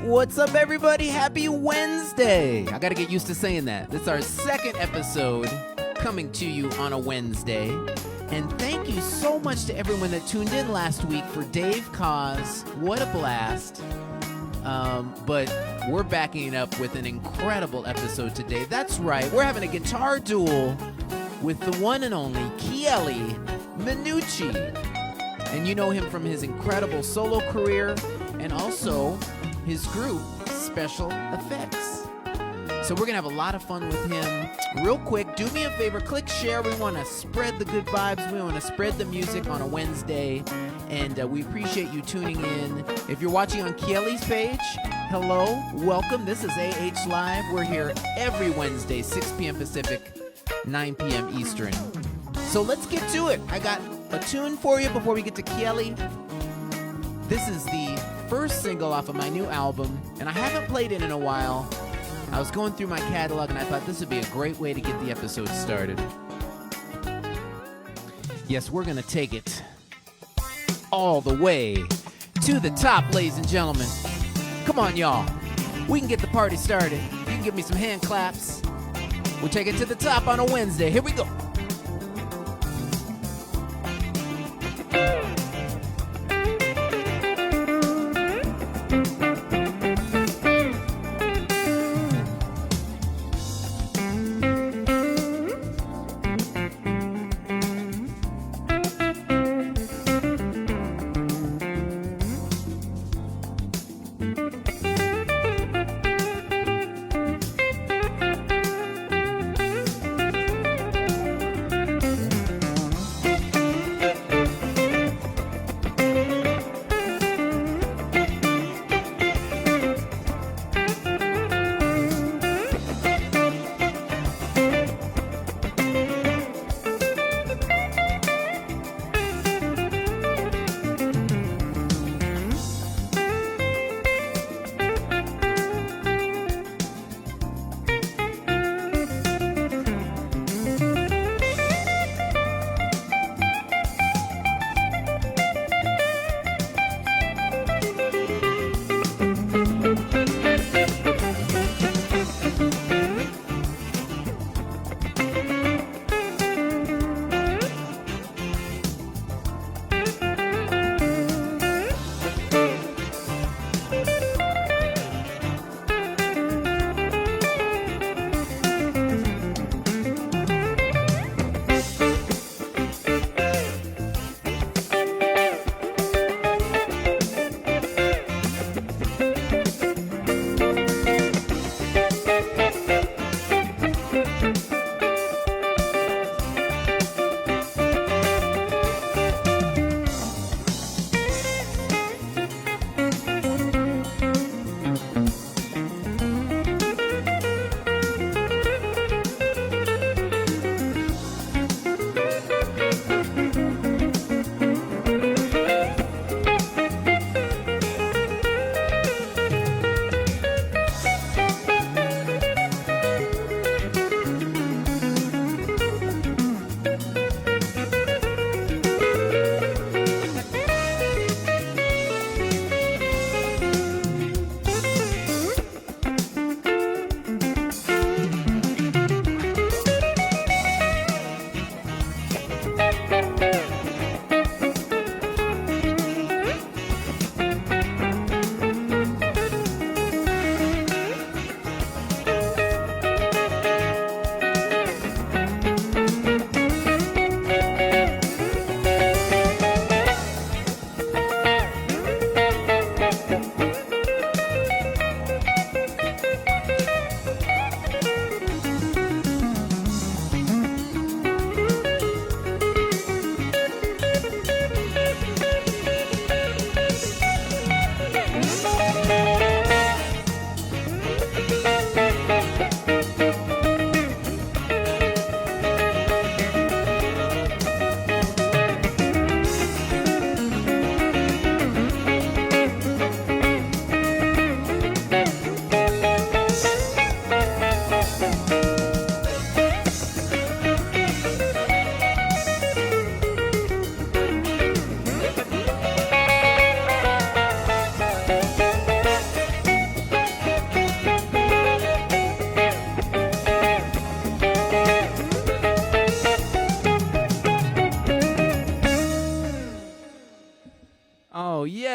What's up, everybody? Happy Wednesday. I got to get used to saying that. This is our second episode coming to you on a Wednesday. And thank you so much to everyone that tuned in last week for Dave Cause. What a blast. But we're backing it up with an incredible episode today. That's right. We're having a guitar duel with the one and only Chieli Minucci. And you know him from his incredible solo career and also his group, Special Effects. So we're going to have a lot of fun with him. Real quick, do me a favor, click share. We want to spread the good vibes. We want to spread the music on a Wednesday. And we appreciate you tuning in. If you're watching on Chieli's page, hello, welcome. This is AH Live. We're here every Wednesday, 6 p.m. Pacific, 9 p.m. Eastern. So let's get to it. I got a tune for you before we get to Chieli. This is the first single off of my new album, and I haven't played it in a while. I was going through my catalog, and I thought this would be a great way to get the episode started. Yes, we're going to take it all the way to the top, ladies and gentlemen. Come on, y'all. We can get the party started. You can give me some hand claps. We'll take it to the top on a Wednesday. Here we go.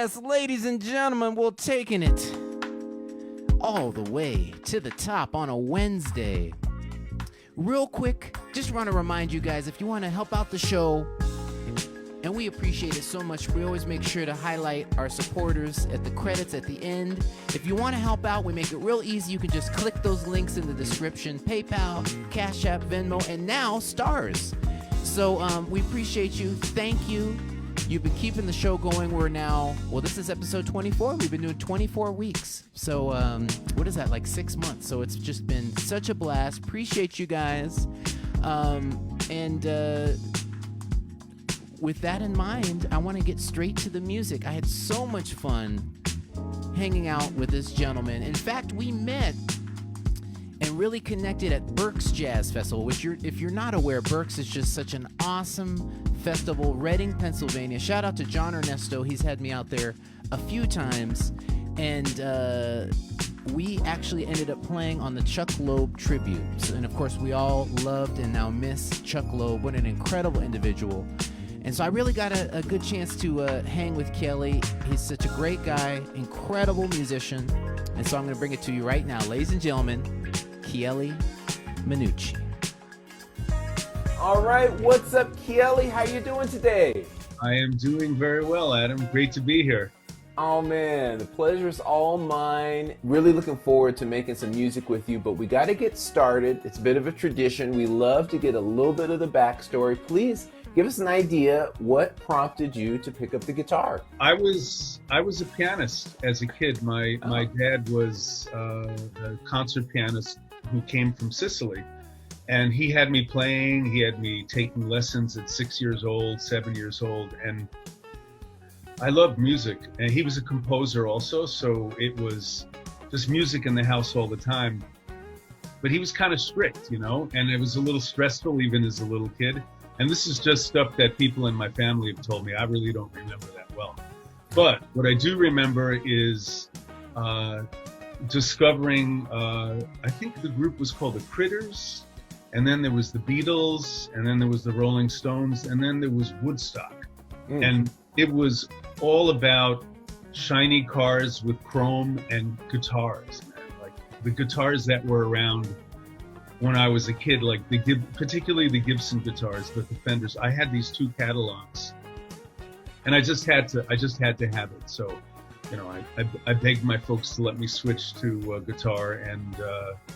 Yes, ladies and gentlemen, we're taking it all the way to the top on a Wednesday. Real quick, just want to remind you guys, if you want to help out the show, and we appreciate it so much, we always make sure to highlight our supporters at the credits at the end. If you want to help out, we make it real easy. You can just click those links in the description: PayPal, Cash App, Venmo, and now Stars. So we appreciate you. Thank you. You've been keeping the show going. We're now, well, this is episode 24. We've been doing 24 weeks. So what is that, like 6 months? So it's just been such a blast. Appreciate you guys. With that in mind, I want to get straight to the music. I had so much fun hanging out with this gentleman. In fact, we met and really connected at Berks Jazz Festival, which if you're not aware, Berks is just such an awesome festival, Reading, Pennsylvania. Shout out to John Ernesto. He's had me out there a few times. And we actually ended up playing on the Chuck Loeb tribute. And of course, we all loved and now miss Chuck Loeb. What an incredible individual. And so I really got a good chance to hang with Chieli. He's such a great guy, incredible musician. And so I'm going to bring it to you right now. Ladies and gentlemen, Chieli Minucci. All right, what's up, Chieli? How you doing today? I am doing very well, Adam. Great to be here. Oh man, the pleasure's all mine. Really looking forward to making some music with you, but we got to get started. It's a bit of a tradition. We love to get a little bit of the backstory. Please give us an idea what prompted you to pick up the guitar. I was a pianist as a kid. My dad was a concert pianist who came from Sicily, and he had me playing. He had me taking lessons at 6 years old, 7 years old, and I loved music. And he was a composer also, so it was just music in the house all the time. But he was kind of strict, and it was a little stressful even as a little kid. And this is just stuff that people in my family have told me. I really don't remember that well. But what I do remember is discovering, I think the group was called the Critters, and then there was the Beatles, and then there was the Rolling Stones, and then there was Woodstock. And it was all about shiny cars with chrome and guitars, man. Like the guitars that were around when I was a kid, like particularly the Gibson guitars, but the Fenders. I had these two catalogs, and I just had to have it. So, I begged my folks to let me switch to guitar, and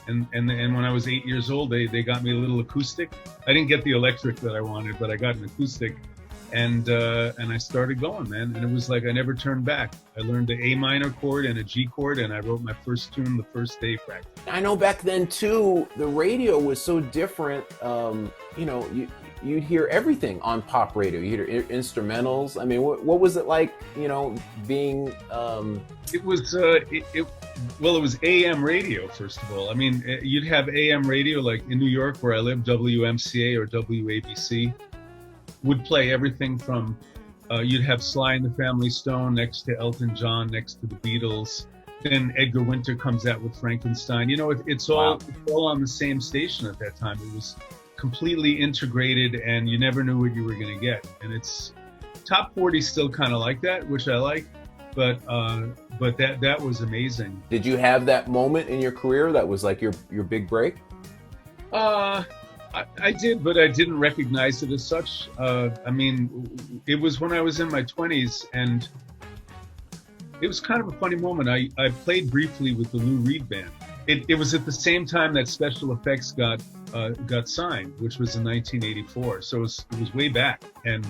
when I was 8 years old, they got me a little acoustic. I didn't get the electric that I wanted, but I got an acoustic, and I started going, man. And it was like I never turned back. I learned the A minor chord and a G chord, and I wrote my first tune the first day practice. I know back then too, the radio was so different. You'd hear everything on pop radio. You hear instrumentals. I mean, what was it like? Being. It was it was AM radio, first of all. I mean, you'd have AM radio like in New York, where I live, WMCA or WABC would play everything from. You'd have Sly and the Family Stone next to Elton John, next to the Beatles. Then Edgar Winter comes out with Frankenstein. It's all on the same station at that time. It was completely integrated, and you never knew what you were going to get. And it's top 40 still kind of like that, which I like. But that was amazing. Did you have that moment in your career that was like your big break? I did, but I didn't recognize it as such. I mean, it was when I was in my 20s, and it was kind of a funny moment. I played briefly with the Lou Reed Band. It was at the same time that Special Effects got signed, which was in 1984. So it was way back. And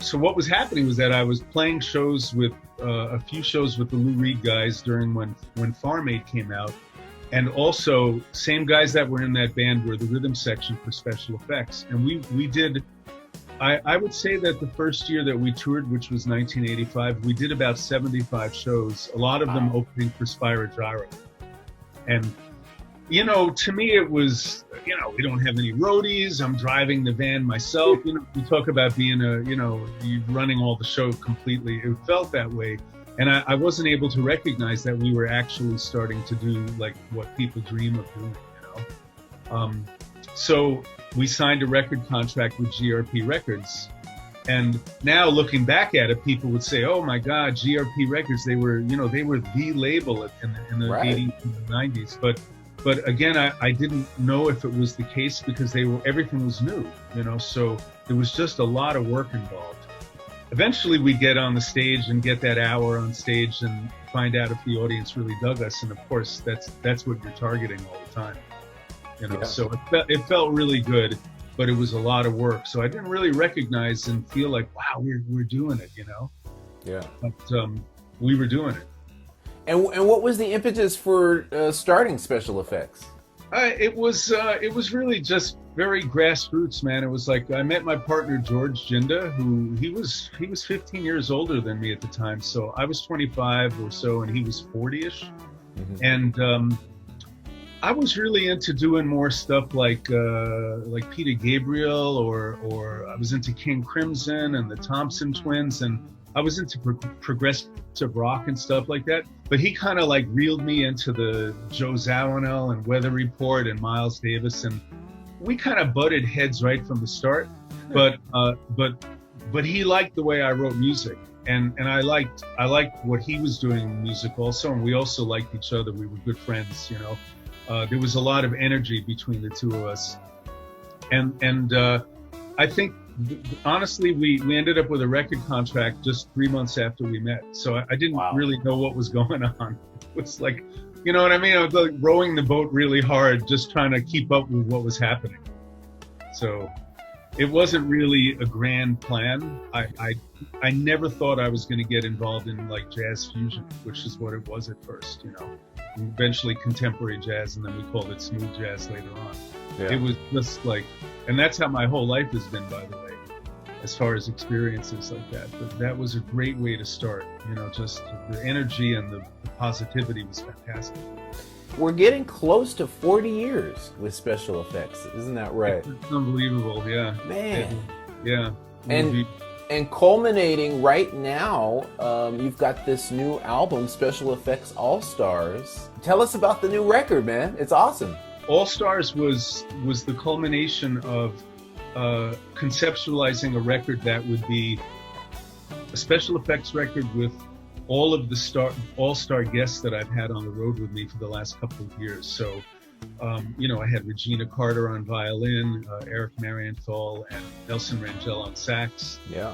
so what was happening was that I was playing shows with a few shows with the Lou Reed guys during when Farm Aid came out. And also, same guys that were in that band were the rhythm section for Special Effects. And we did, I would say that the first year that we toured, which was 1985, we did about 75 shows, a lot of them opening for Spyro Gyra. And, to me it was, we don't have any roadies. I'm driving the van myself. You talk about being you running all the show completely. It felt that way. And I wasn't able to recognize that we were actually starting to do like what people dream of doing, So we signed a record contract with GRP Records And now looking back at it, people would say, "Oh my God, GRP Records, they were the label in the Right. 80s and the 90s." But again, I didn't know if it was the case because everything was new, so there was just a lot of work involved. Eventually we get on the stage and get that hour on stage and find out if the audience really dug us. And of course, that's what you're targeting all the time, Yeah. So it felt really good, but it was a lot of work. So I didn't really recognize and feel like, wow, we're doing it, Yeah. but we were doing it. And what was the impetus for starting special effects? It was really just very grassroots, man. It was like I met my partner George Jinda, who he was 15 years older than me at the time. So I was 25 or so, and he was 40-ish. Mm-hmm. And I was really into doing more stuff like Peter Gabriel, or I was into King Crimson and the Thompson Twins, and I was into progressive rock and stuff like that. But he kind of like reeled me into the Joe Zawinul and Weather Report and Miles Davis, and we kind of butted heads right from the start. But he liked the way I wrote music, and I liked what he was doing in music also, and we also liked each other. We were good friends, There was a lot of energy between the two of us, and I think. Honestly, we ended up with a record contract just 3 months after we met. So I didn't really know what was going on. It was like, you know what I mean? I was like rowing the boat really hard, just trying to keep up with what was happening. So it wasn't really a grand plan. I never thought I was going to get involved in like jazz fusion, which is what it was at first, Eventually contemporary jazz, and then we called it smooth jazz later on. Yeah. It was just like, and that's how my whole life has been, by the way, as far as experiences like that. But that was a great way to start, just the energy and the positivity was fantastic. We're getting close to 40 years with special effects. Isn't that right? It's unbelievable, yeah. Man. Yeah. And culminating right now, you've got this new album, Special Effects All Stars. Tell us about the new record, man. It's awesome. All Stars was the culmination of conceptualizing a record that would be a special effects record with all of the all-star guests that I've had on the road with me for the last couple of years. So, I had Regina Carter on violin, Eric Marienthal, and Nelson Rangel on sax. Yeah.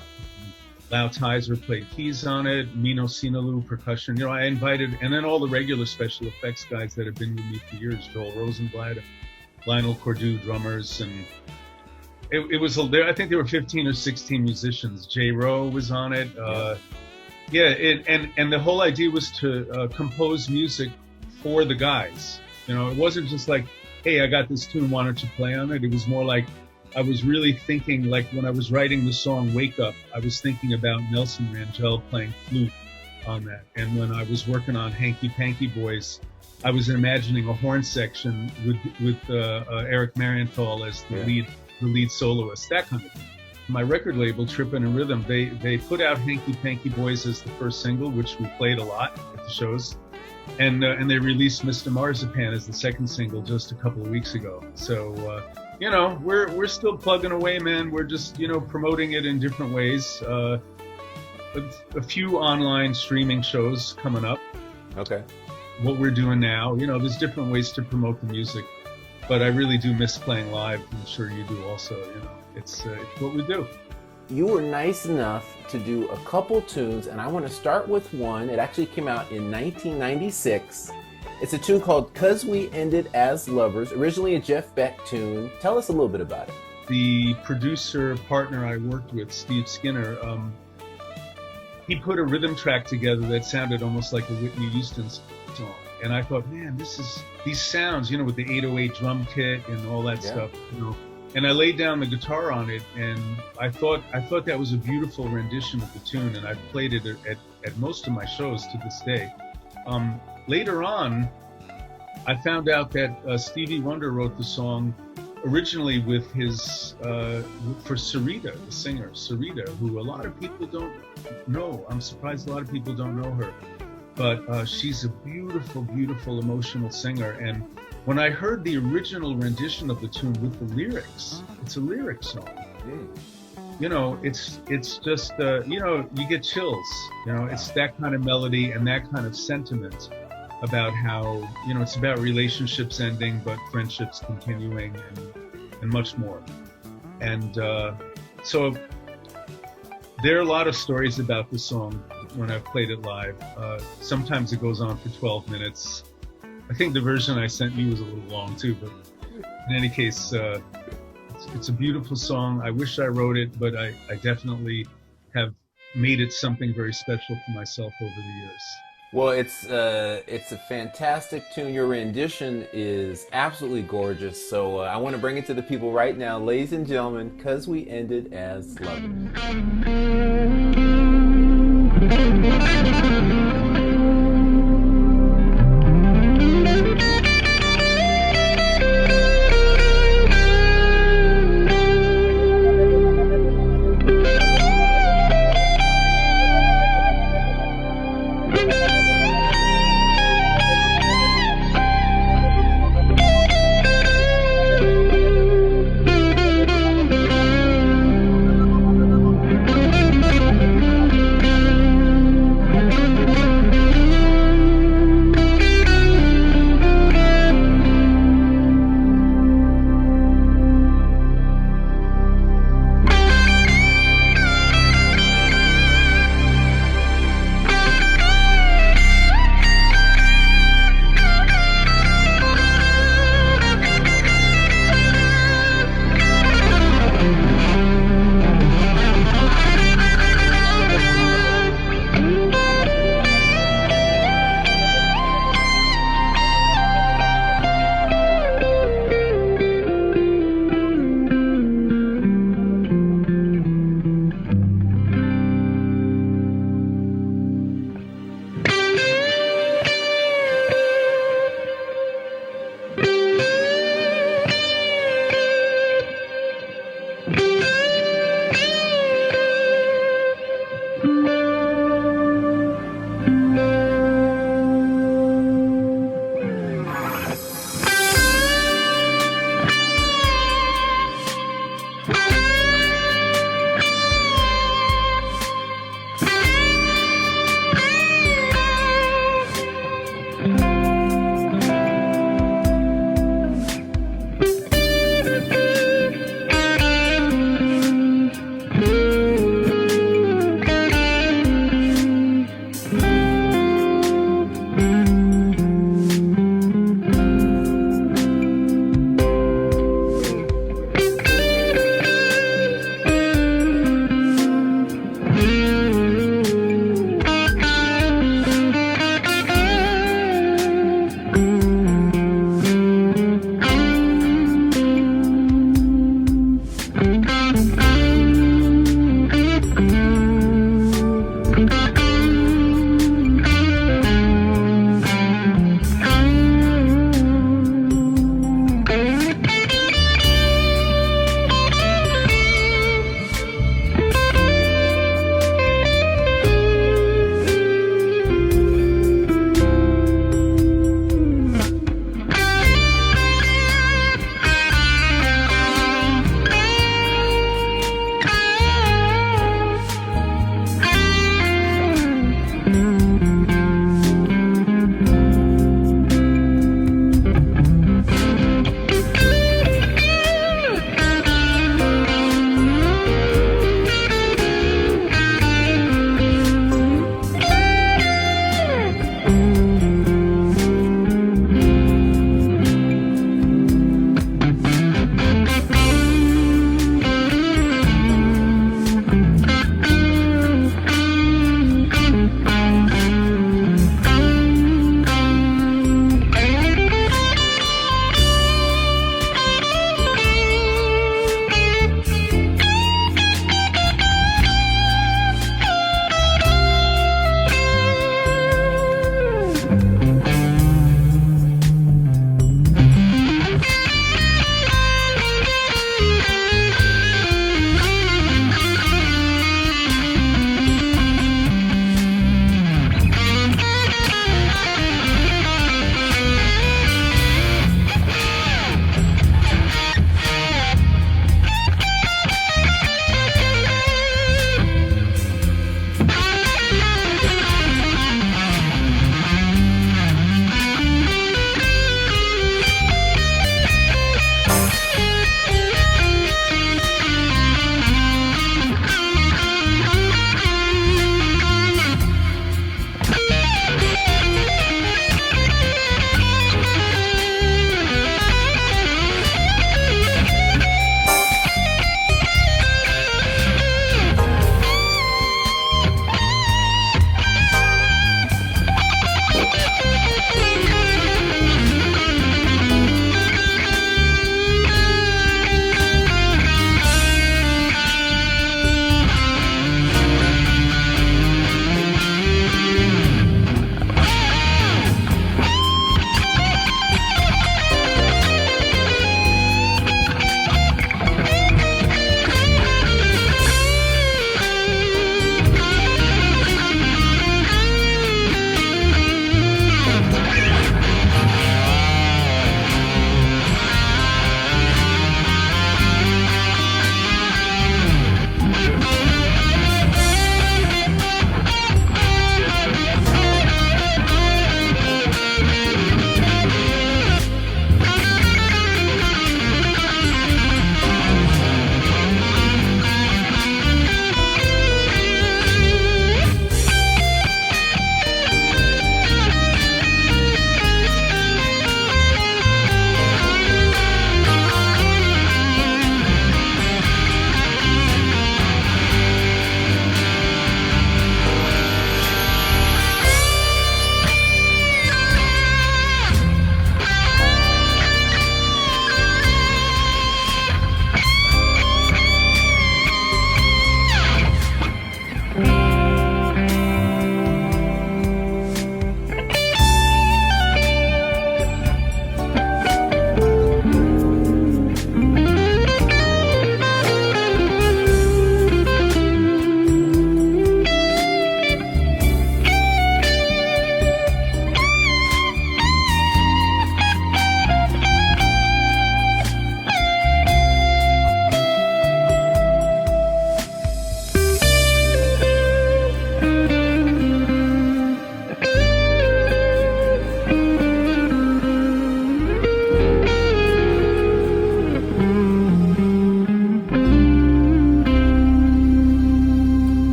Lau Tizer played keys on it, Mino Sinalou percussion. I invited, and then all the regular special effects guys that have been with me for years, Joel Rosenblatt, Lionel Cordew, drummers, and it was, I think there were 15 or 16 musicians. Jay Rowe was on it. And the whole idea was to compose music for the guys. It wasn't just like, hey, I got this tune, why don't you play on it? It was more like, I was really thinking, like when I was writing the song Wake Up, I was thinking about Nelson Rangel playing flute on that. And when I was working on Hanky Panky Boys, I was imagining a horn section with Eric Marienthal as the lead soloist, that kind of thing. My record label, Trippin' and Rhythm, they put out Hanky Panky Boys as the first single, which we played a lot at the shows. And they released Mr. Marzipan as the second single just a couple of weeks ago. So, we're still plugging away, man. We're just, promoting it in different ways. A few online streaming shows coming up. Okay. What we're doing now, there's different ways to promote the music, but I really do miss playing live. I'm sure you do also, it's what we do. You were nice enough to do a couple tunes, and I want to start with one. It actually came out in 1996. It's a tune called 'Cause We Ended as Lovers, originally a Jeff Beck tune. Tell us a little bit about it. The producer partner I worked with, Steve Skinner, he put a rhythm track together that sounded almost like a Whitney Houston song. And I thought, man, these sounds, with the 808 drum kit and all that stuff, And I laid down the guitar on it, and I thought that was a beautiful rendition of the tune, and I've played it at most of my shows to this day. Later on, I found out that Stevie Wonder wrote the song originally with his for Sarita, the singer Sarita, who a lot of people don't know. I'm surprised a lot of people don't know her, but she's a beautiful, beautiful, emotional singer. And when I heard the original rendition of the tune with the lyrics, it's a lyric song. it's just you get chills. It's that kind of melody and that kind of sentiment about how it's about relationships ending but friendships continuing and much more. And so there are a lot of stories about the song when I've played it live. Sometimes it goes on for 12 minutes. I think the version I sent you was a little long too, but in any case, it's a beautiful song. I wish I wrote it, but I definitely have made it something very special for myself over the years. Well, it's a fantastic tune. Your rendition is absolutely gorgeous. So I want to bring it to the people right now, ladies and gentlemen, 'Cause We Ended as Lovers.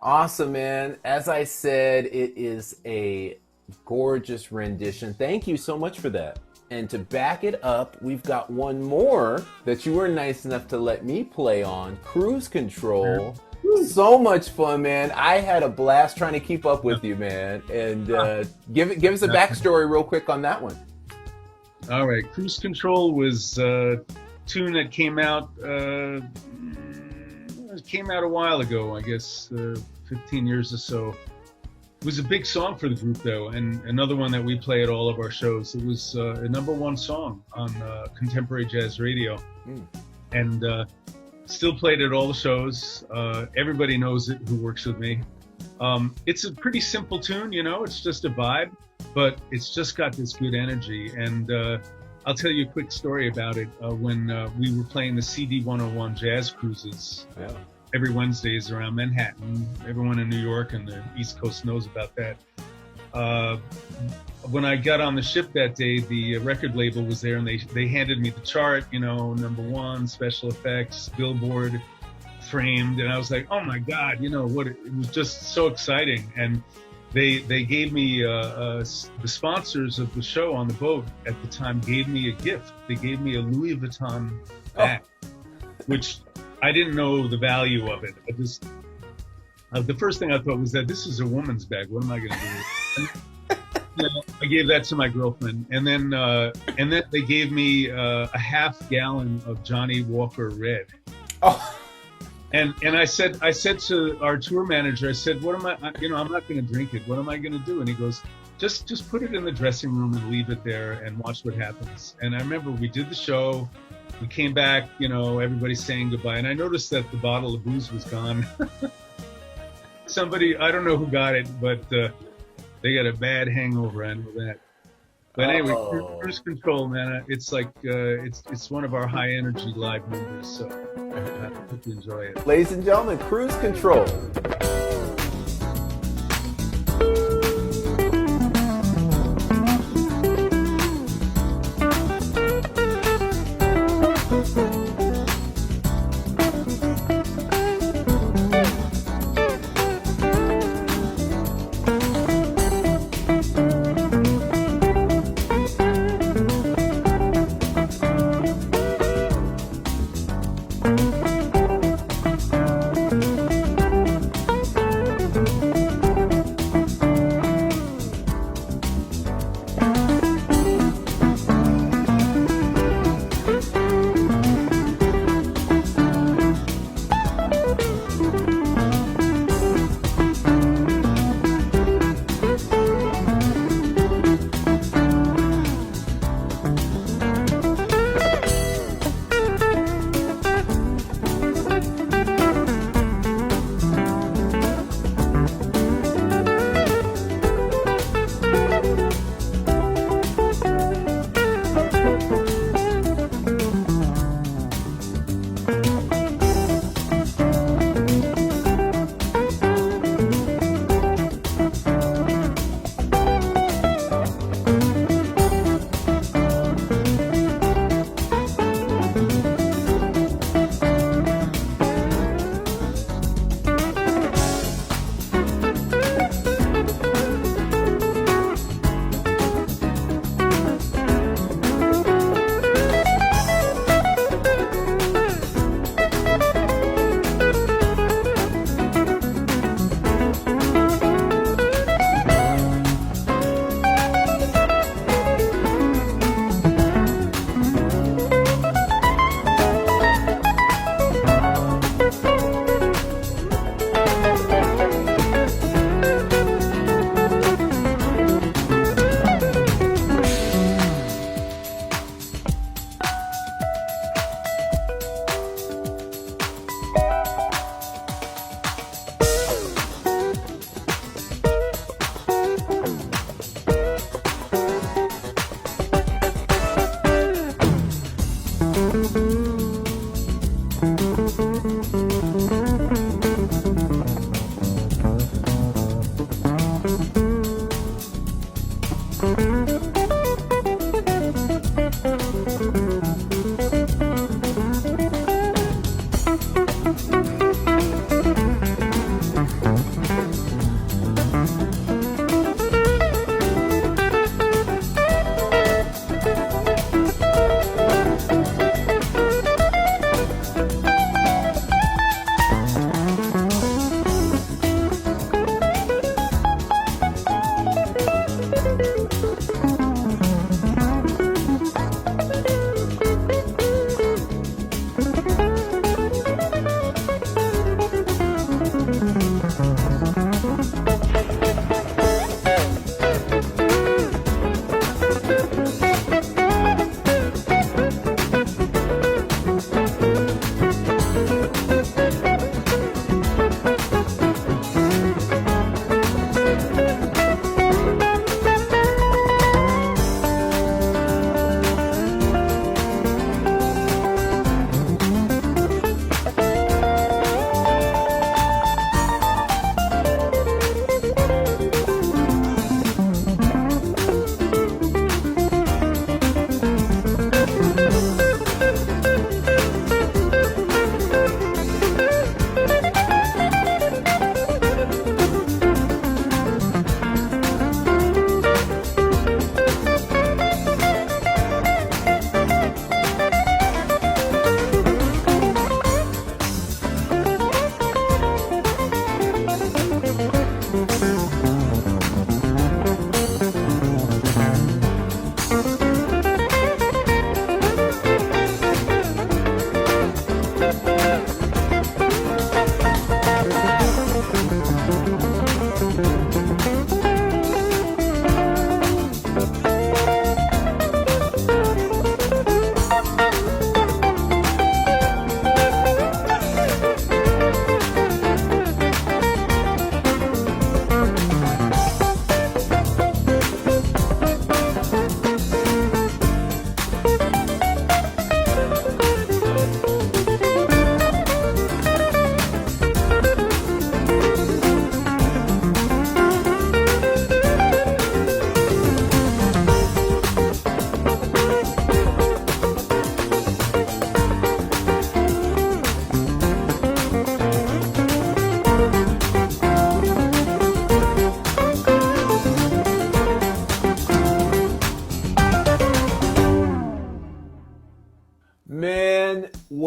Awesome, man. As I said, it is a gorgeous rendition. Thank you so much for that. And to back it up, we've got one more that you were nice enough to let me play on, Cruise Control. So much fun, man. I had a blast trying to keep up with you, man. And give us a backstory real quick on that one. All right. Cruise Control was a tune that came out a while ago, I guess 15 years or so. It was a big song for the group, though, and another one that we play at all of our shows. It was a #1 song on contemporary jazz radio, and still played at all the shows. Everybody knows it who works with me. It's a pretty simple tune, you know. It's just a vibe, but it's just got this good energy. And I'll tell you a quick story about it. When we were playing the CD 101 jazz cruises. Yeah. Every Wednesdays around Manhattan. Everyone in New York and the East Coast knows about that. When I got on the ship that day, the record label was there, and they handed me the chart, you know, #1, special effects, Billboard, framed, and I was like, oh my God, you know what? It was just so exciting. And they gave me the sponsors of the show on the boat at the time gave me a gift. They gave me a Louis Vuitton bag, which I didn't know the value of it. I just the first thing I thought was that this is a woman's bag. What am I going to do with it? You know, I gave that to my girlfriend, and then they gave me a half gallon of Johnny Walker Red. Oh. And I said to our tour manager, I said, what am I? You know, I'm not going to drink it. What am I going to do? And he goes, just put it in the dressing room and leave it there and watch what happens. And I remember we did the show. We came back, you know, everybody's saying goodbye. And I noticed that the bottle of booze was gone. Somebody, I don't know who got it, but they got a bad hangover. I know that. But anyway, Cruise Control, man, it's like, it's one of our high energy live numbers. So I hope you enjoy it. Ladies and gentlemen, Cruise Control.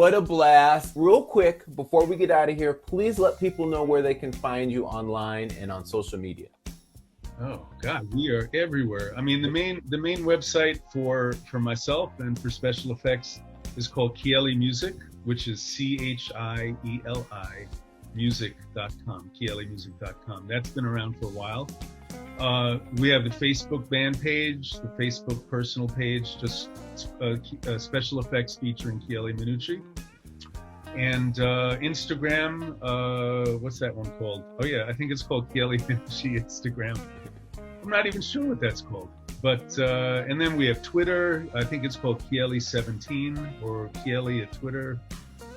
what a blast. Real quick, before we get out of here, please let people know where they can find you online and on social media. Oh God, we are everywhere. I mean, the main website for myself and for special effects is called Chieli Music, which is CHIELI music.com, chielimusic.com. That's been around for a while. We have the Facebook band page, the Facebook personal page, just special effects featuring Chieli Minucci. And Instagram, what's that one called? Oh yeah, I think it's called Chieli Minucci Instagram. I'm not even sure what that's called. But, and then we have Twitter. I think it's called Chieli17 or Chieli at Twitter.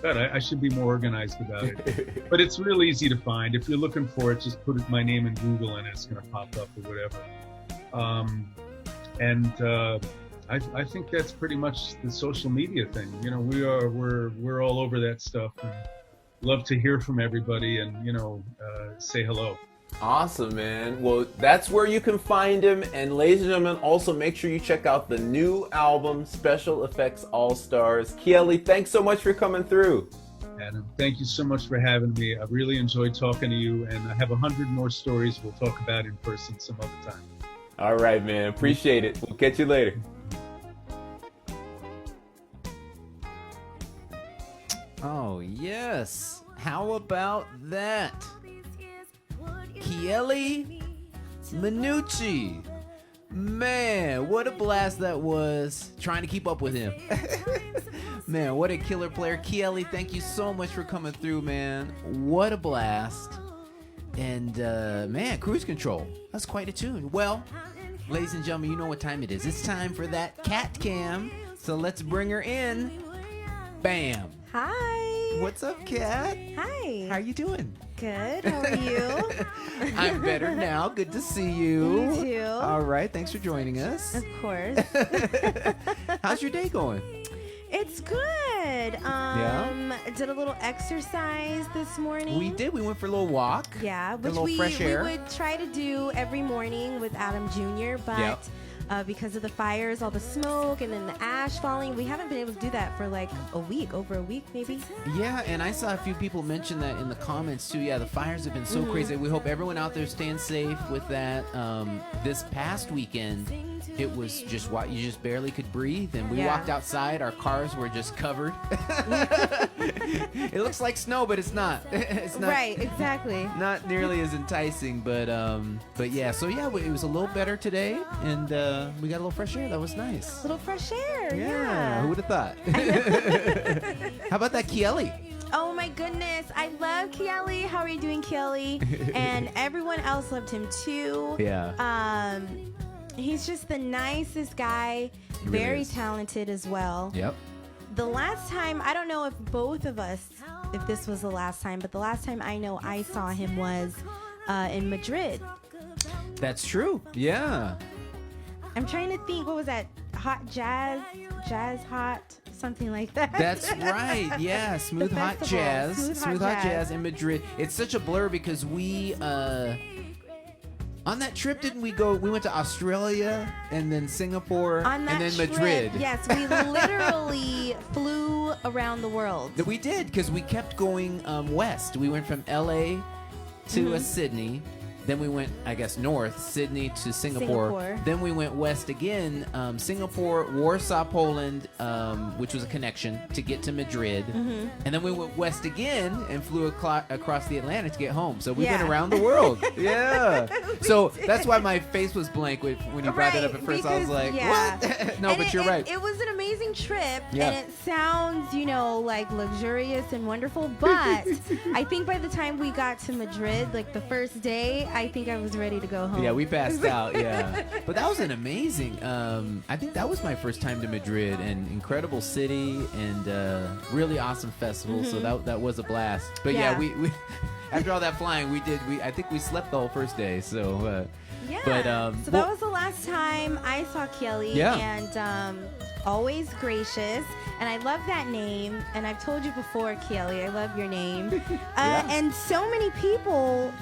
God, I should be more organized about it. But it's real easy to find. If you're looking for it, just put my name in Google and it's going to pop up or whatever. I think that's pretty much the social media thing. You know, we're all over that stuff and love to hear from everybody and, say hello. Awesome, man. Well, that's where you can find him. And ladies and gentlemen, also make sure you check out the new album, Special Effects All-Stars. Chieli, thanks so much for coming through. Adam, thank you so much for having me. I really enjoyed talking to you, and I have 100 more stories we'll talk about in person some other time. All right, man. Appreciate it. We'll catch you later. Oh, yes. How about that? Chieli Minucci. Man, what a blast that was trying to keep up with him. Man, what a killer player. Chieli, thank you so much for coming through, man. What a blast. And, man, Cruise Control. That's quite a tune. Well, ladies and gentlemen, you know what time it is. It's time for that cat cam. So let's bring her in. Bam. Hi. What's up, Cat? Hi. How are you doing? Good. How are you? I'm better now. Good to see you. You too. All right. Thanks for joining us. Of course. How's your day going? It's good. Did a little exercise this morning. We did. We went for a little walk. Yeah, a which little fresh air. we would try to do every morning with Adam Jr., but Yep. Because of the fires, all the smoke, and then the ash falling, we haven't been able to do that for like over a week maybe. Yeah, and I saw a few people mention that in the comments too. Yeah, the fires have been so crazy. We hope everyone out there staying safe with that. This past weekend, it was just you just barely could breathe, and we walked outside. Our cars were just covered. It looks like snow, but it's not. It's not. Right, exactly. Not nearly as enticing, but yeah. So yeah, it was a little better today, and we got a little fresh air. That was nice. Little fresh air. Yeah. Who would have thought? How about that, Chieli? Oh my goodness, I love Chieli. How are you doing, Chieli? And everyone else loved him too. Yeah. He's just the nicest guy, Really very is. talented as well. Yep. The last time, I don't know if both of us, if this was the last time, but the last time I know I saw him was in Madrid. That's true. Yeah. I'm trying to think, what was that? Hot jazz hot, something like that. That's right. Yeah, Smooth The Hot festival, Jazz. Smooth Hot Jazz in Madrid. It's such a blur because we on that trip didn't we go? We went to Australia and then Singapore On that and then trip, Madrid. yes, we literally flew around the world. That we did because we kept going west. We went from LA to Sydney. Then we went, I guess, north, Sydney to Singapore. Then we went west again, Singapore, Warsaw, Poland, which was a connection to get to Madrid. And then we went west again and flew across the Atlantic to get home. So we've been around the world. Yeah. So that's why my face was blank when you brought it up at first. I was like, what? No, but you're right. It was an amazing trip, Yeah. and it sounds, like luxurious and wonderful, but I think by the time we got to Madrid, like the first day, I think I was ready to go home. Yeah, we passed out, yeah. But that was an amazing, I think that was my first time to Madrid, and incredible city and really awesome festival, so that was a blast. But yeah, we after all that flying, I think we slept the whole first day, so. Yeah. But, so that was the last time I saw Chieli, and always gracious, and I love that name, and I've told you before, Chieli, I love your name. And so many people,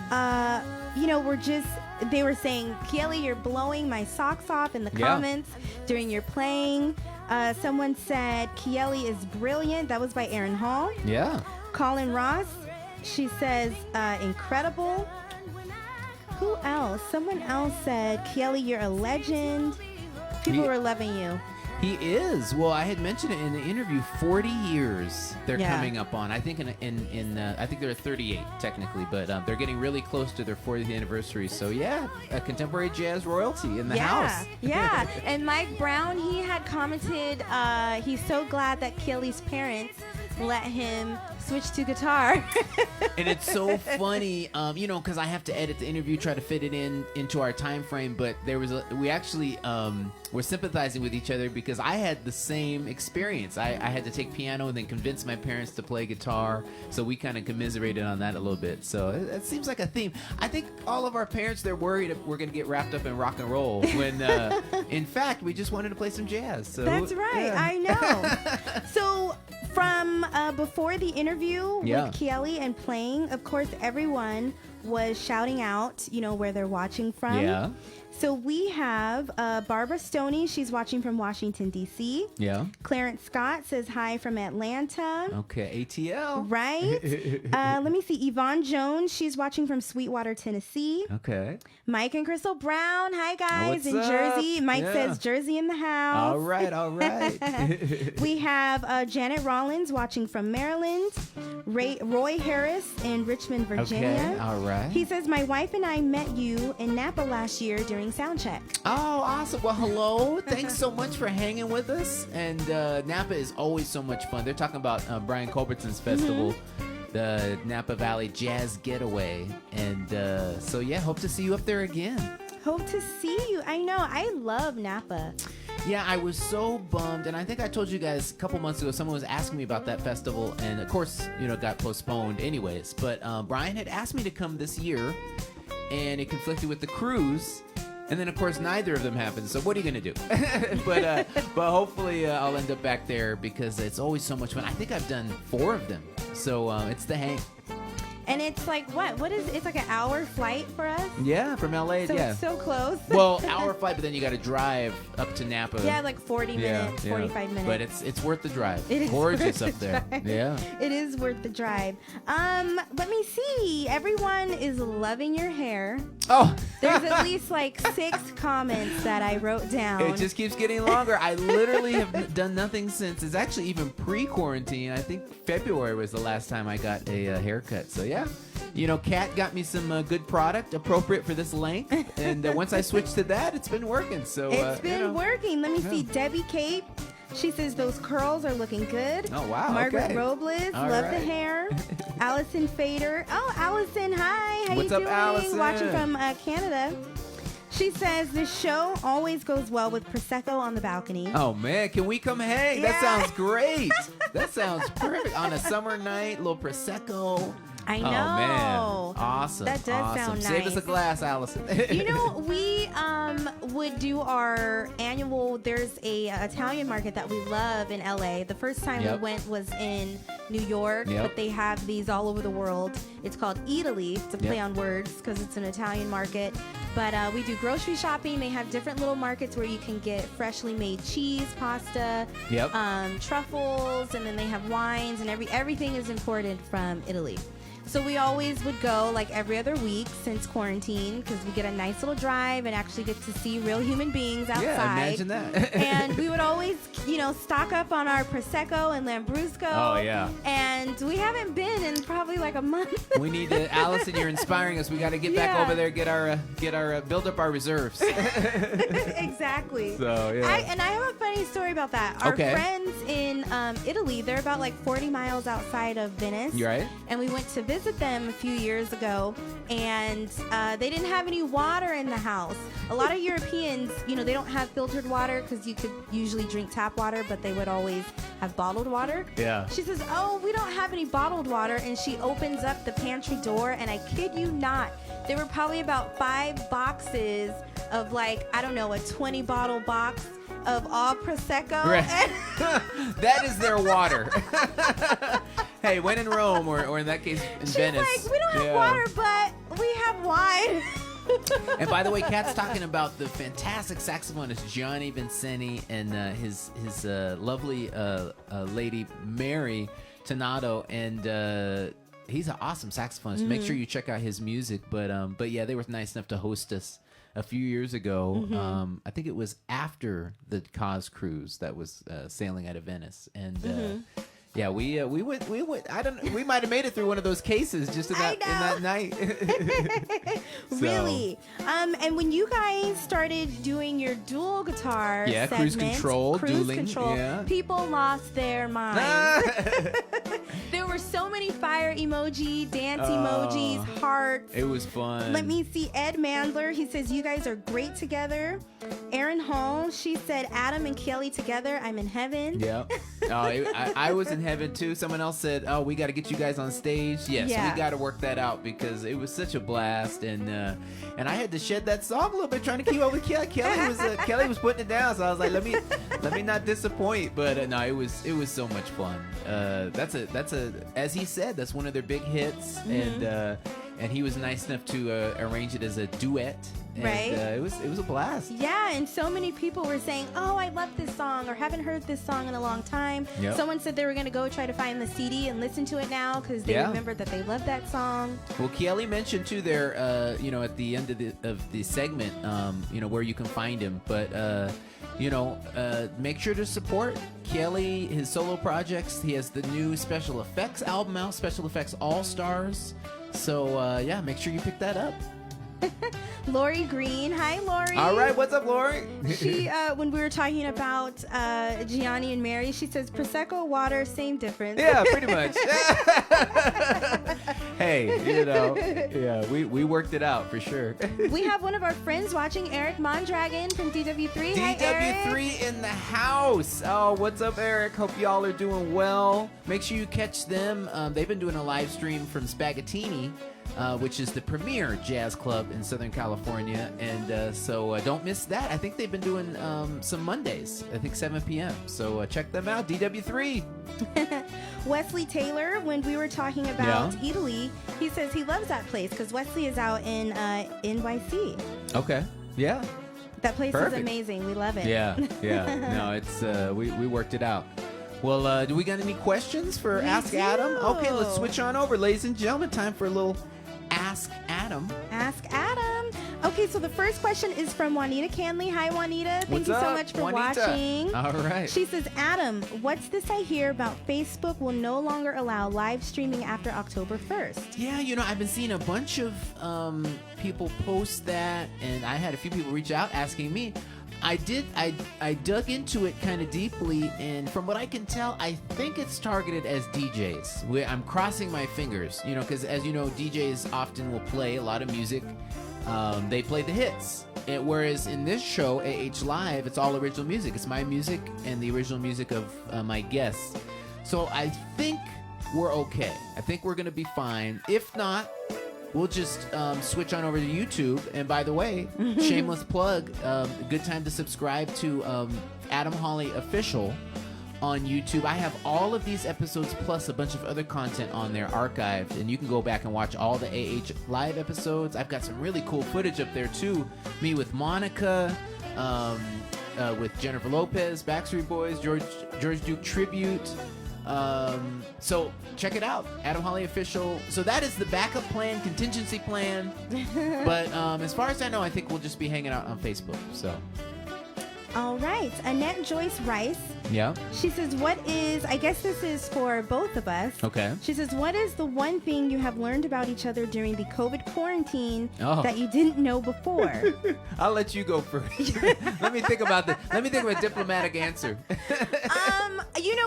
they were saying, Chieli, you're blowing my socks off in the comments during your playing. Someone said Chieli is brilliant. That was by Aaron Hall. Yeah. Colin Ross, she says incredible. Who else? Someone else said Chieli, you're a legend. People were loving you. He is. Well, I had mentioned it in the interview. 40 years they're coming up on. I think I think they're 38 technically, but they're getting really close to their 40th anniversary. So yeah, a contemporary jazz royalty in the house. Yeah. And Mike Brown, he had commented he's so glad that Chieli's parents let him switch to guitar. And it's so funny, because I have to edit the interview, try to fit it into our time frame. But we actually were sympathizing with each other because I had the same experience. I had to take piano and then convince my parents to play guitar. So we kind of commiserated on that a little bit. So it seems like a theme. I think all of our parents, they're worried we're going to get wrapped up in rock and roll when, in fact, we just wanted to play some jazz. So that's right. Yeah. I know. So from before the interview with Chieli and playing, of course, everyone was shouting out, where they're watching from. Yeah. So we have Barbara Stoney. She's watching from Washington, D.C. Yeah. Clarence Scott says hi from Atlanta. Okay, ATL. Right. Let me see. Yvonne Jones. She's watching from Sweetwater, Tennessee. Okay. Mike and Crystal Brown. Hi, guys. What's in up? Jersey. Mike says Jersey in the house. All right. We have Janet Rollins watching from Maryland. Roy Harris in Richmond, Virginia. Okay. All right. He says, my wife and I met you in Napa last year during sound check. Oh, awesome. Well, hello. Thanks so much for hanging with us. And Napa is always so much fun. They're talking about Brian Culbertson's festival, the Napa Valley Jazz Getaway. And so, yeah, hope to see you up there again. Hope to see you. I know. I love Napa. Yeah, I was so bummed, and I think I told you guys a couple months ago, someone was asking me about that festival, and of course, it got postponed anyways. But Brian had asked me to come this year, and it conflicted with the cruise, and then of course neither of them happened. So what are you gonna do? but hopefully I'll end up back there because it's always so much fun. I think I've done 4 of them, so it's the hang. And it's like, what is, it's like an hour flight for us? Yeah, from LA, so yeah. It's so close. Well, hour flight, but then you got to drive up to Napa. Yeah, like 40 minutes, 45 minutes. But it's worth the drive. It is gorgeous worth up the there. drive. Yeah. It is worth the drive. Let me see. Everyone is loving your hair. Oh. There's at least like 6 comments that I wrote down. It just keeps getting longer. I literally have done nothing since. It's actually even pre-quarantine. I think February was the last time I got a haircut. So yeah. Kat got me some good product appropriate for this length, and once I switched to that, it's been working. So it's been working. Let me see. Debbie Kate, she says those curls are looking good. Oh wow! Margaret okay. Robles, All love right. the hair. Allison Fader. Oh, Allison, hi. How What's you up, doing? Allison? Watching from Canada. She says the show always goes well with Prosecco on the balcony. Oh man, can we come hang? Yeah. That sounds great. That sounds perfect on a summer night, little Prosecco. I know. Oh man, awesome. That does sound Save us nice. a glass, Allison. We would do our annual, there's a Italian market that we love in LA. The first time we went was in New York, but they have these all over the world. It's called Italy. It's a play on words because it's an Italian market. But we do grocery shopping. They have different little markets where you can get freshly made cheese, pasta, truffles, and then they have wines, and everything is imported from Italy. So we always would go like every other week since quarantine because we get a nice little drive and actually get to see real human beings outside. Yeah, imagine that. And we would always, stock up on our Prosecco and Lambrusco. Oh, yeah. And we haven't been in probably like a month. We need to, Allison, you're inspiring us. We got to get back over there, get our build up our reserves. Exactly. So, yeah. I have a funny story about that. Our friends in Italy, they're about like 40 miles outside of Venice. You're right. And we went to visit them a few years ago, and they didn't have any water in the house. A lot of Europeans, they don't have filtered water because you could usually drink tap water, but they would always have bottled water. Yeah. She says, oh, we don't have any bottled water, and she opens up the pantry door, and I kid you not, there were probably about 5 boxes of like, I don't know, a 20 bottle box of all Prosecco. Right. That is their water. Hey, when in Rome, or in that case, in She's Venice. like, we don't have water, but we have wine. And by the way, Kat's talking about the fantastic saxophonist Gianni Vincenti and his lovely lady Mary Tonato, and he's an awesome saxophonist. Make sure you check out his music. But yeah, they were nice enough to host us a few years ago. I think it was after the Cause cruise that was sailing out of Venice, and yeah, we went. I don't know. We might have made it through one of those cases just in that night. Really? And when you guys started doing your dual guitar cruise control, dueling, people lost their minds. There were so many fire emoji, dance emojis, hearts. It was fun. Let me see. Ed Mandler, he says, you guys are great together. Erin Hall, she said, Adam and Chieli together, I'm in heaven. Yep. I was in heaven too. Someone else said, oh, we got to get you guys on stage. Yes, we got to work that out because it was such a blast. And I had to shed that song a little bit trying to keep up with Chieli. Chieli was putting it down, so I was like, let me not disappoint. But no, it was so much fun. That's a as he said, that's one of their big hits. And he was nice enough to arrange it as a duet. And, right. It was a blast. Yeah, and so many people were saying, oh, I love this song or haven't heard this song in a long time. Yep. Someone said they were going to go try to find the CD and listen to it now because they remembered that they loved that song. Well, Chieli mentioned too there, at the end of the segment, where you can find him. But, make sure to support Chieli, his solo projects. He has the new Special Effects album out, Special Effects All-Stars. So, make sure you pick that up. Lori Green. Hi, Lori. All right. What's up, Lori? She, when we were talking about Gianni and Mary, she says, Prosecco, water, same difference. Yeah, pretty much. Hey, we worked it out for sure. We have one of our friends watching, Eric Mondragon from DW3. Hi, DW3 in the house. Oh, what's up, Eric? Hope y'all are doing well. Make sure you catch them. They've been doing a live stream from Spaghettini, which is the premier jazz club in Southern California. And so don't miss that. I think they've been doing some Mondays, I think 7 p.m. So check them out, DW3. Wesley Taylor, when we were talking about Italy, he says he loves that place because Wesley is out in NYC. Okay. Yeah. That place is amazing. We love it. Yeah. No, it's we worked it out. Well, do we got any questions for Ask Adam? Okay, let's switch on over, ladies and gentlemen. Time for a little Ask Adam. Ask Adam. Okay, so the first question is from Juanita Canley. Hi, Juanita. Thank you so much for watching. All right. She says, Adam, what's this I hear about Facebook will no longer allow live streaming after October 1st? Yeah, I've been seeing a bunch of people post that, and I had a few people reach out asking me. I dug into it kind of deeply, and from what I can tell, I think it's targeted as DJs. I'm crossing my fingers, because as you know, DJs often will play a lot of music. They play the hits. Whereas in this show, AH Live, it's all original music. It's my music and the original music of my guests. So I think we're okay. I think we're going to be fine. If not, we'll just switch on over to YouTube. And by the way, shameless plug, good time to subscribe to Adam Holly Official on YouTube. I have all of these episodes plus a bunch of other content on there archived, and you can go back and watch all the AH Live episodes. I've got some really cool footage up there too. Me with Monica, with Jennifer Lopez, Backstreet Boys, George Duke tribute. So check it out, Adam Holly Official. So that is the backup plan, contingency plan. But as far as I know, I think we'll just be hanging out on Facebook. So. All right. Annette Joyce Rice. Yeah. She says, I guess this is for both of us. Okay. She says, what is the one thing you have learned about each other during the COVID quarantine that you didn't know before? I'll let you go first. Let me think about a diplomatic answer.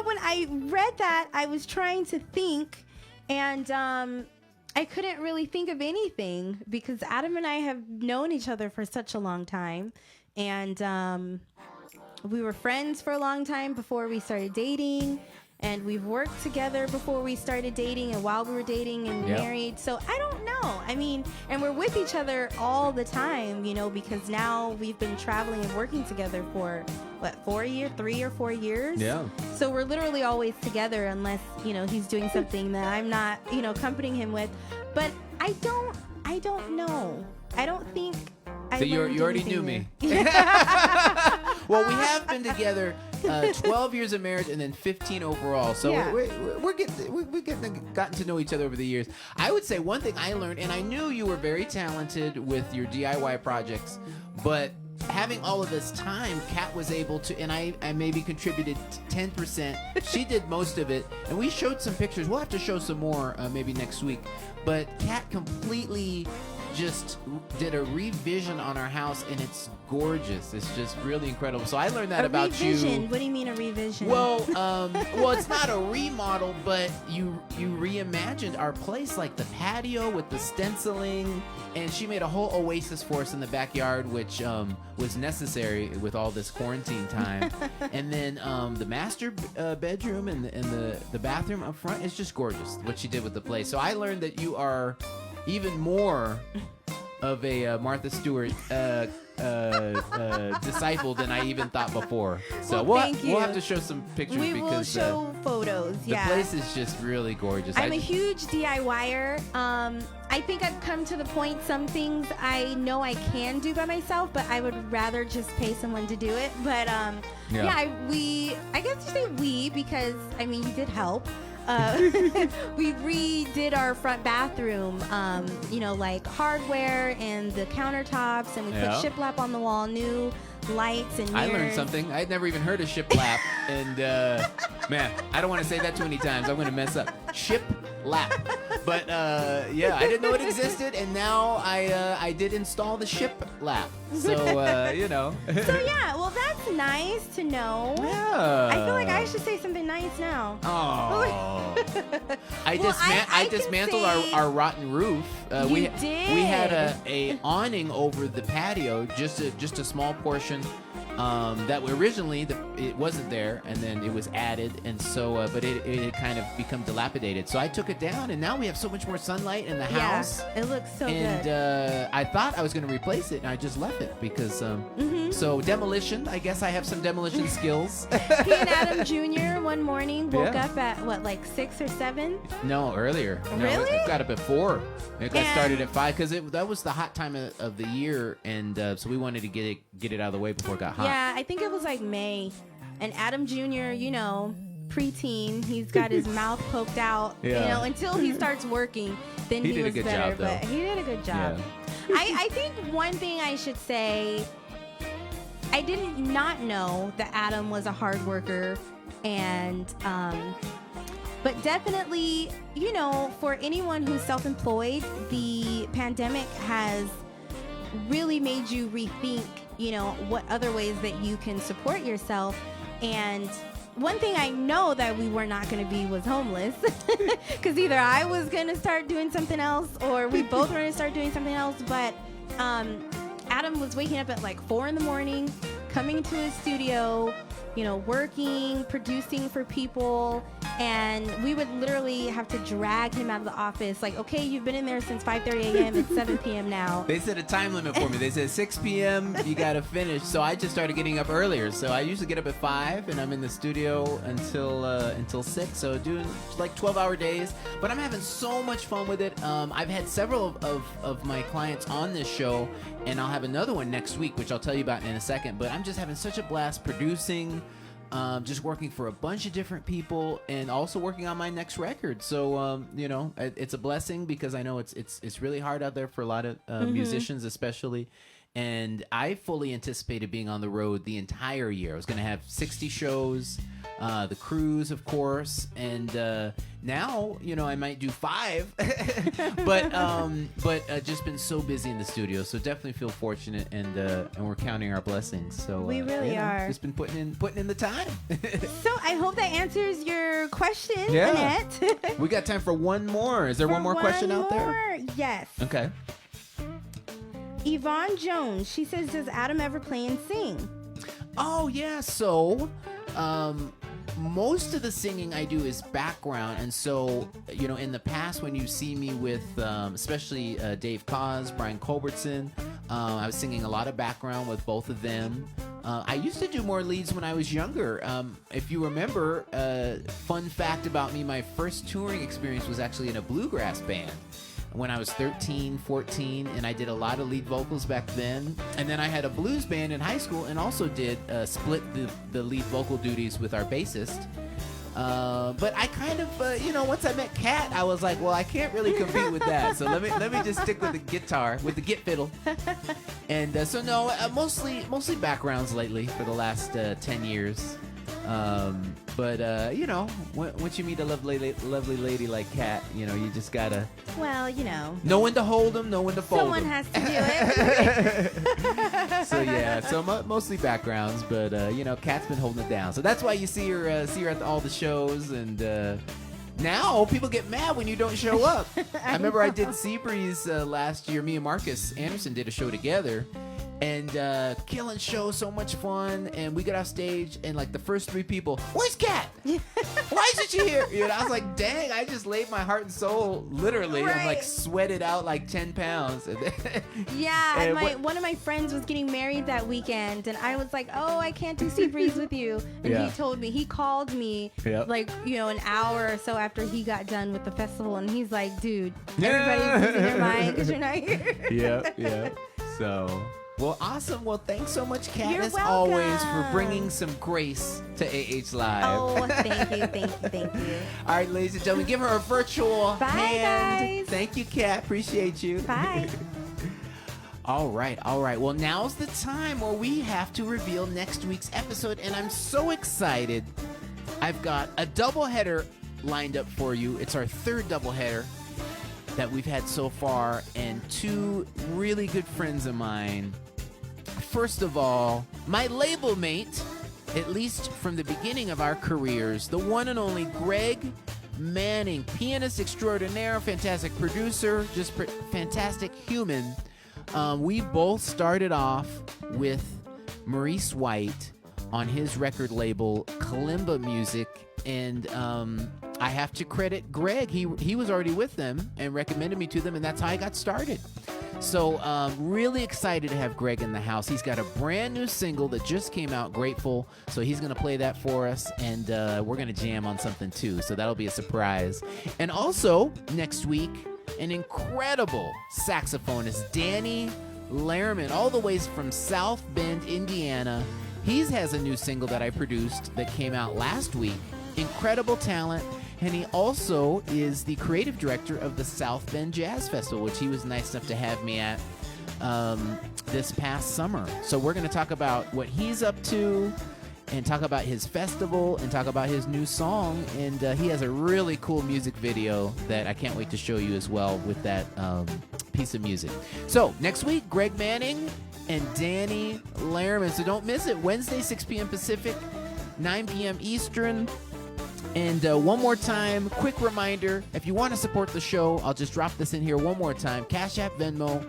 When I read that, I was trying to think, and I couldn't really think of anything because Adam and I have known each other for such a long time. And we were friends for a long time before we started dating, and we've worked together before we started dating and while we were dating and married. So I don't know. I mean, and we're with each other all the time, because now we've been traveling and working together for 3 or 4 years. Yeah. So we're literally always together unless, he's doing something that I'm not, accompanying him with. But I don't know. I don't think. So you already knew me. Well, we have been together 12 years of marriage and then 15 overall. So we've gotten to know each other over the years. I would say one thing I learned, and I knew you were very talented with your DIY projects, but having all of this time, Kat was able to, and I maybe contributed 10%. She did most of it, and we showed some pictures. We'll have to show some more maybe next week. But Kat completely just did a revision on our house, and it's gorgeous. It's just really incredible. So I learned that about revision. What do you mean a revision? Well, it's not a remodel, but you reimagined our place, like the patio with the stenciling, and she made a whole oasis for us in the backyard, which was necessary with all this quarantine time. And then the master bedroom and the bathroom up front is just gorgeous, what she did with the place. So I learned that you are even more of a Martha Stewart disciple than I even thought before. So we'll have to show some pictures. We will show photos. The place is just really gorgeous. I'm a huge DIYer. I think I've come to the point, some things I know I can do by myself, but I would rather just pay someone to do it. But I guess you say we, because I mean, you did help. We redid our front bathroom, like hardware and the countertops, and we put shiplap on the wall, new lights and mirrors. I learned something. I'd never even heard of shiplap, and man, I don't want to say that too many times. I'm going to mess up. Shiplap. But I didn't know it existed, and now I did install the shiplap. So So well, that's nice to know. Yeah. I feel like I should say something nice now. Oh. I dismantled our rotten roof. We did. We had a awning over the patio, just a small portion. That originally it wasn't there, and then it was added, and so but it had kind of become dilapidated. So I took it down, and now we have so much more sunlight in the house. It looks so good. And I thought I was going to replace it, and I just left it because so demolition. I guess I have some demolition skills. He and Adam Jr. one morning woke up at like 6 or 7. No, earlier. Really? No, it got up at 4. It got started at 5 because that was the hot time of the year, and so we wanted to get it out of the way before it got hot. Yeah, I think it was like May. And Adam Jr., preteen, he's got his mouth poked out, until he starts working, then he was better. But he did a good job. Yeah. I think one thing I should say, I did not know that Adam was a hard worker, and but definitely, for anyone who's self-employed, the pandemic has really made you rethink, what other ways that you can support yourself. And one thing I know that we were not going to be was homeless, because either I was going to start doing something else or we both were going to start doing something else. But Adam was waking up at like 4 in the morning, coming to his studio, working, producing for people, and we would literally have to drag him out of the office. Like, okay, you've been in there since 5:30 a.m. It's 7 p.m. now. They set a time limit for me. They said 6 p.m. you got to finish. So I just started getting up earlier. So I usually get up at 5, and I'm in the studio until 6. So doing like 12-hour days. But I'm having so much fun with it. I've had several of my clients on this show, and I'll have another one next week, which I'll tell you about in a second. But I'm just having such a blast producing. Just working for a bunch of different people, and also working on my next record. So it's a blessing, because I know it's really hard out there for a lot of musicians, especially. And I fully anticipated being on the road the entire year. I was going to have 60 shows, the cruise, of course, and now I might do 5, but just been so busy in the studio. So definitely feel fortunate, and we're counting our blessings. So we really are. Just been putting in the time. So I hope that answers your question, Annette. We got time for one more. Is there one more question out there? Yes. Okay. Yvonne Jones, she says, does Adam ever play and sing? Oh, yeah. So, most of the singing I do is background. And so, in the past, when you see me with, especially Dave Koz, Brian Culbertson, I was singing a lot of background with both of them. I used to do more leads when I was younger. If you remember, fun fact about me, my first touring experience was actually in a bluegrass band. when I was 13, 14, and I did a lot of lead vocals back then. And then I had a blues band in high school and also did split the lead vocal duties with our bassist. But I kind of, once I met Kat, I was like, well, I can't really compete with that. So let me just stick with the guitar, with the git fiddle. And mostly backgrounds lately for the last 10 years. But once you meet a lovely lady like Kat, you just gotta. Well, know when to hold them, know when to fold them. Someone has to do it. So mostly backgrounds, but Kat's been holding it down. So that's why you see her at all the shows, and now people get mad when you don't show up. I remember I did Seabreeze last year. Me and Marcus Anderson did a show together. And killing show, so much fun. And we got off stage, and like the first 3 people, where's Kat? Why isn't she here? I was like, dang, I just laid my heart and soul, literally. Right. I'm like sweated out like 10 pounds. Yeah, and one of my friends was getting married that weekend, and I was like, oh, I can't do Seabreeze with you. And he told me, he called me like, an hour or so after he got done with the festival, and he's like, dude, everybody's losing their mind because you're not here. Yeah. So... Well, awesome. Well, thanks so much, Kat, You're as welcome. always, for bringing some grace to AH Live. Oh, thank you. All right, ladies and gentlemen, give her a virtual Bye, hand. guys. Thank you, Kat. Appreciate you. Bye. All right. Well, now's the time where we have to reveal next week's episode, and I'm so excited. I've got a doubleheader lined up for you. It's our 3rd doubleheader that we've had so far, and 2 really good friends of mine. First of all, my label mate, at least from the beginning of our careers, the one and only Greg Manning, pianist extraordinaire, fantastic producer, just fantastic human. We both started off with Maurice White on his record label, Kalimba Music, and I have to credit Greg. He was already with them and recommended me to them, and that's how I got started. So really excited to have Greg in the house. He's got a brand new single that just came out, Grateful. So he's going to play that for us, and we're going to jam on something too. So that'll be a surprise. And also, next week, an incredible saxophonist, Danny Lehrman, all the way from South Bend, Indiana. He has a new single that I produced that came out last week. Incredible talent. And he also is the creative director of the South Bend Jazz Festival, which he was nice enough to have me at this past summer. So we're going to talk about what he's up to and talk about his festival and talk about his new song. And he has a really cool music video that I can't wait to show you as well with that piece of music. So next week, Greg Manning and Danny Lehrman. So don't miss it. Wednesday, 6 p.m. Pacific, 9 p.m. Eastern. And one more time, quick reminder, if you want to support the show, I'll just drop this in here one more time. Cash App, Venmo,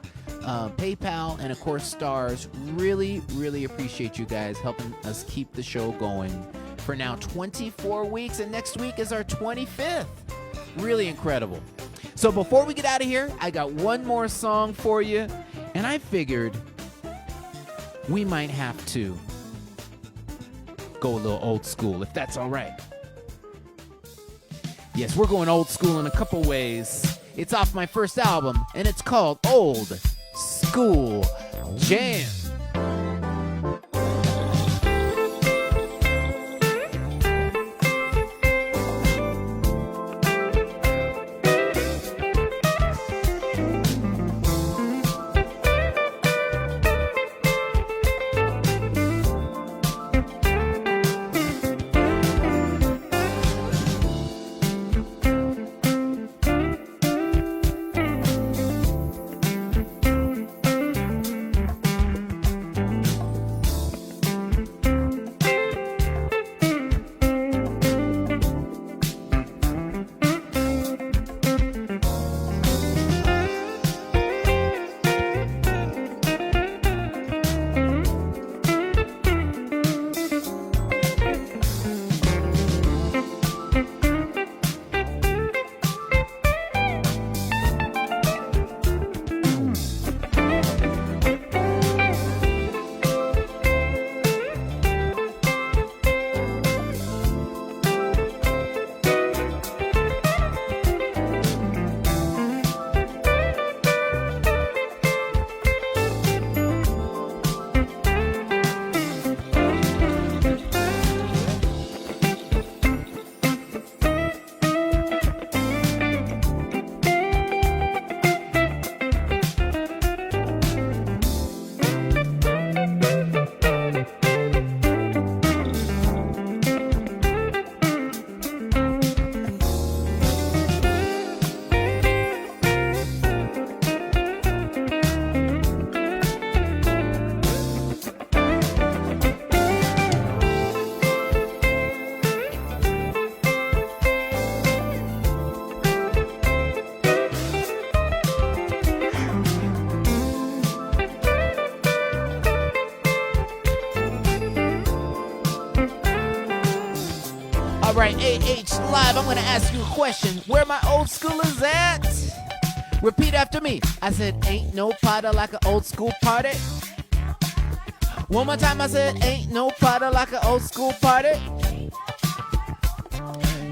PayPal, and of course Stars. Really, really appreciate you guys helping us keep the show going for now 24 weeks. And next week is our 25th. Really incredible. So before we get out of here, I got one more song for you. And I figured we might have to go a little old school, if that's all right. Yes, we're going old school in a couple ways. It's off my first album, and it's called Old School Jam. right, AH Live, I'm gonna ask you a question. Where my old schoolers at? Repeat after me. I said, ain't no party like an old school party. One more time, I said, ain't no party like an old school party.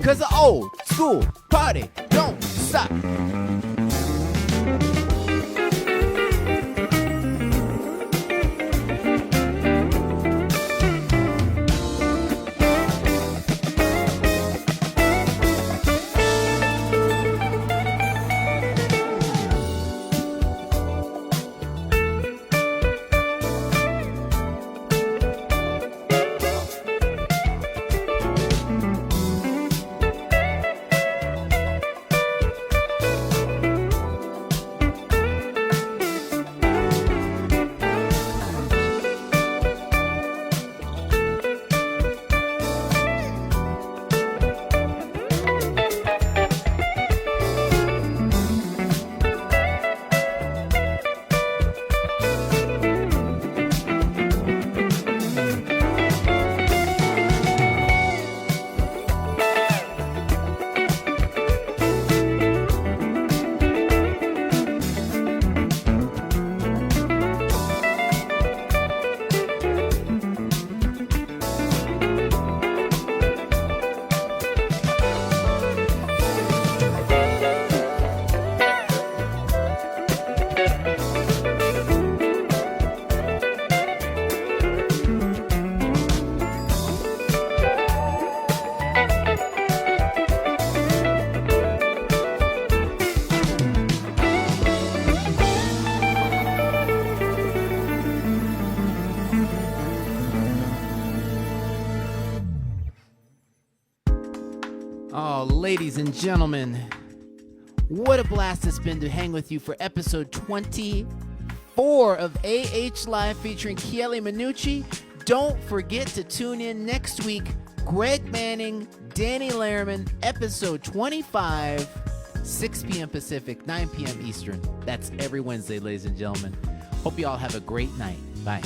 Cause the old school party don't stop. Oh, ladies and gentlemen, what a blast it's been to hang with you for episode 24 of AH Live featuring Chieli Minucci. Don't forget to tune in next week. Greg Manning, Danny Lehrman, episode 25, 6 p.m. Pacific, 9 p.m. Eastern. That's every Wednesday, ladies and gentlemen. Hope you all have a great night. Bye.